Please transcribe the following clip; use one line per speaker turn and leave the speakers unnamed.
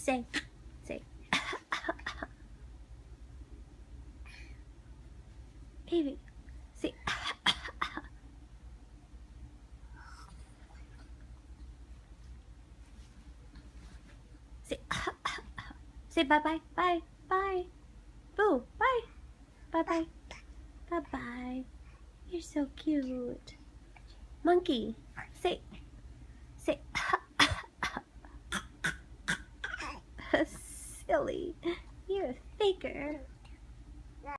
Say. Baby, say. Say. Say bye-bye. Bye. Bye. Boo. Bye. Bye-bye. Bye-bye. You're so cute. Monkey. Say. Say. Silly. You're a faker.